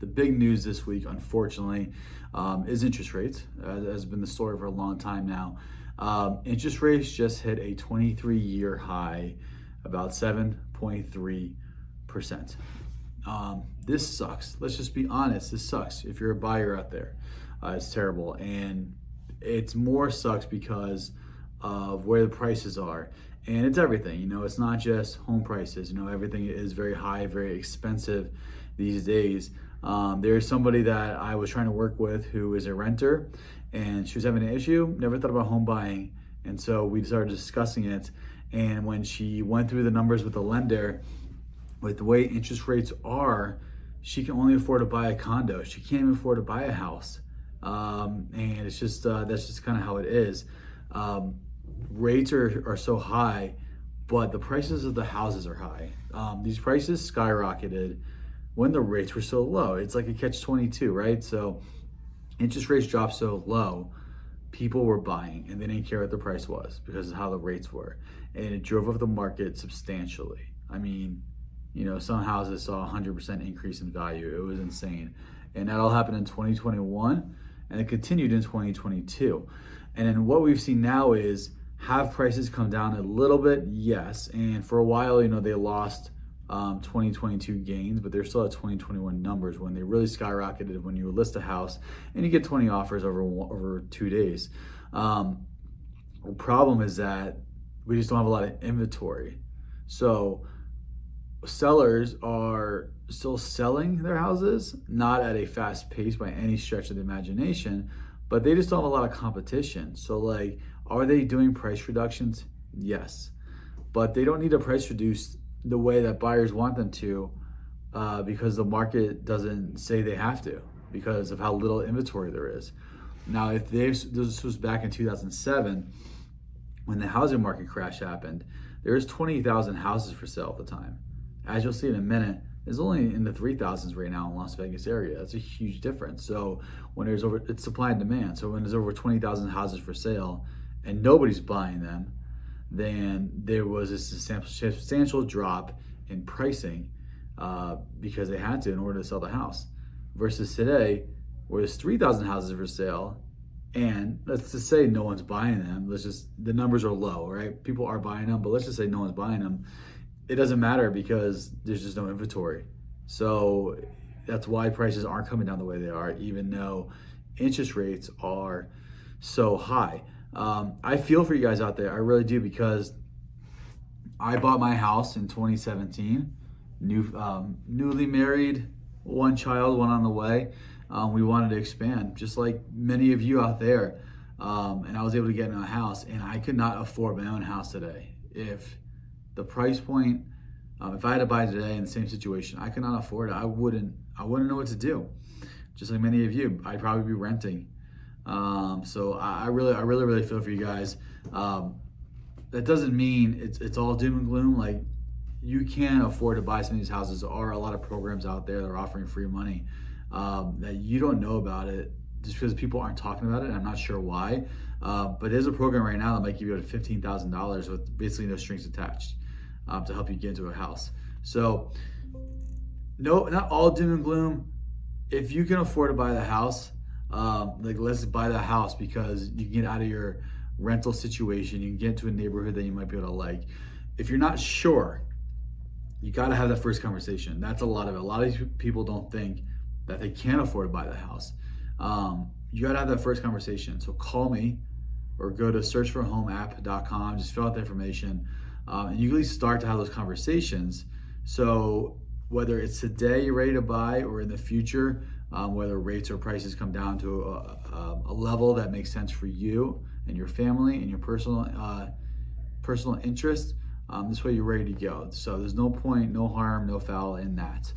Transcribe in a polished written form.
The big news this week, unfortunately, is interest rates. Has been the story for a long time now. Interest rates just hit a 23-year high, about 7.3%. This sucks. Let's just be honest. This sucks. If you're a buyer out there, it's terrible. And it's more sucks because of where the prices are. And it's everything, it's not just home prices, everything is very high, very expensive these days. There's somebody that I was trying to work with who is a renter, and she was having an issue, never thought about home buying. And so we started discussing it. And when she went through the numbers with the lender, with the way interest rates are, she can only afford to buy a condo. She can't even afford to buy a house. And it's just, that's just kind of how it is. Rates are so high, but the prices of the houses are high. These prices skyrocketed when the rates were so low. It's like a catch-22, right? So interest rates dropped so low, people were buying and they didn't care what the price was because of how the rates were. And it drove up the market substantially. I mean, some houses saw a 100% increase in value. It was insane. And that all happened in 2021 and it continued in 2022. And then what we've seen now is, have prices come down a little bit? Yes. And for a while, they lost 2022 gains, but they're still at 2021 numbers when they really skyrocketed when you list a house and you get 20 offers over 2 days. The problem is that we just don't have a lot of inventory. So sellers are still selling their houses, not at a fast pace by any stretch of the imagination, but they just don't have a lot of competition. So are they doing price reductions? Yes, but they don't need to price reduce the way that buyers want them to because the market doesn't say they have to because of how little inventory there is. Now, if this was back in 2007, when the housing market crash happened, there was 20,000 houses for sale at the time. As you'll see in a minute, there's only in the 3,000s right now in Las Vegas area. That's a huge difference. So when it's supply and demand. So when there's over 20,000 houses for sale and nobody's buying them, then there was a substantial drop in pricing because they had to in order to sell the house. Versus today, where there's 3,000 houses for sale, and let's just say no one's buying them. The numbers are low, right? People are buying them, but let's just say no one's buying them. It doesn't matter because there's just no inventory. So that's why prices aren't coming down the way they are, even though interest rates are so high. I feel for you guys out there. I really do, because I bought my house in 2017, newly married, one child, one on the way. We wanted to expand, just like many of you out there. And I was able to get in a house, and I could not afford my own house today. If the price point, if I had to buy today in the same situation, I could not afford it. I wouldn't know what to do. Just like many of you, I'd probably be renting. So I really feel for you guys. That doesn't mean it's all doom and gloom. You can afford to buy some of these houses. There are a lot of programs out there that are offering free money that you don't know about it just because people aren't talking about it. I'm not sure why, but there's a program right now that might give you up to $15,000 with basically no strings attached to help you get into a house. So no, not all doom and gloom. If you can afford to buy the house, let's buy the house, because you can get out of your rental situation. You can get into a neighborhood that you might be able to like. If you're not sure, you got to have that first conversation. That's a lot of it. A lot of these people don't think that they can afford to buy the house. You got to have that first conversation. So call me or go to searchforhomeapp.com. Just fill out the information, and you can at least start to have those conversations. So whether it's today you're ready to buy or in the future, whether rates or prices come down to a level that makes sense for you and your family and your personal interest, this way you're ready to go. So there's no point, no harm, no foul in that.